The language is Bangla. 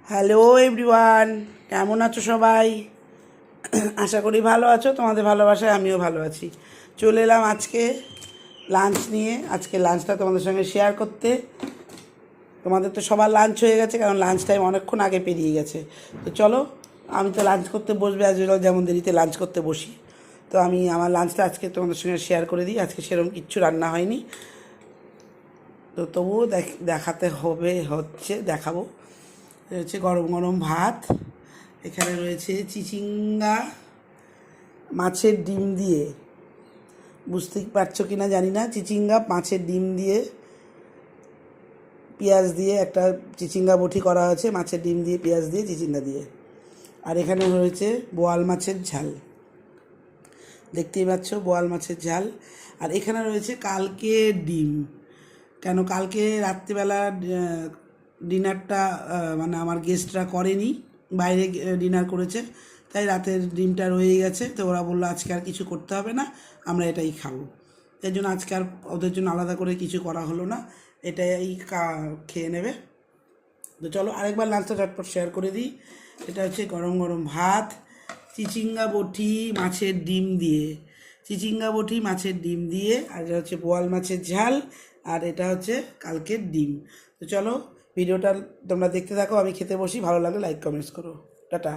হ্যালো এভরিওয়ান, কেমন আছো সবাই? আশা করি ভালো আছো। তোমাদের ভালোবাসায় আমিও ভালো আছি। চলে এলাম আজকে লাঞ্চ নিয়ে। আজকে লাঞ্চটা তোমাদের সঙ্গে শেয়ার করতে। তোমাদের তো সবার লাঞ্চ হয়ে গেছে, কারণ লাঞ্চ টাইম অনেকক্ষণ আগে পেরিয়ে গেছে। তো চলো, আমি তো লাঞ্চ করতে বসবে আজ, যেমন দেরিতে লাঞ্চ করতে বসি। তো আমি আমার লাঞ্চটা আজকে তোমাদের সঙ্গে শেয়ার করে দিই। আজকে সেরকম কিচ্ছু রান্না হয়নি, তো তবুও দেখাতে দেখাবো। রয়েছে গরম গরম ভাত, এখানে রয়েছে চিচিঙ্গা মাছের ডিম দিয়ে, বুঝতেই পারছো কি না জানি না, চিচিঙ্গা মাছের ডিম দিয়ে পেঁয়াজ দিয়ে একটা চিচিঙ্গা বটি করা হয়েছে, মাছের ডিম দিয়ে পেঁয়াজ দিয়ে চিচিঙ্গা দিয়ে। আর এখানে রয়েছে বোয়াল মাছের ঝাল, দেখতেই পাচ্ছ বোয়াল মাছের ঝাল। আর এখানে রয়েছে কালকে ডিম, কেন কালকে রাত্রিবেলা ডিনারটা মানে আমার গেস্টরা করেনি, বাইরে ডিনার করেছে, তাই রাতের ডিমটা রয়ে গেছে। তো ওরা বললো আজকে আর কিছু করতে হবে না, আমরা এটাই খাবো। এর জন্য আজকে আর ওদের জন্য আলাদা করে কিছু করা হলো না, এটাই খেয়ে নেবে। তো চলো আরেকবার লাঞ্চটা চটপট শেয়ার করে দিই। এটা হচ্ছে গরম গরম ভাত, চিচিঙ্গা বটি মাছের ডিম দিয়ে, চিচিঙ্গা বটি মাছের ডিম দিয়ে, আর এটা হচ্ছে বোয়াল মাছের ঝাল, আর এটা হচ্ছে কালকের ডিম। তো চলো ভিডিওটা তোমরা দেখতে থাকো, আমি খেতে বসি। ভালো লাগলে লাইক কমেন্টস করো। টাটা।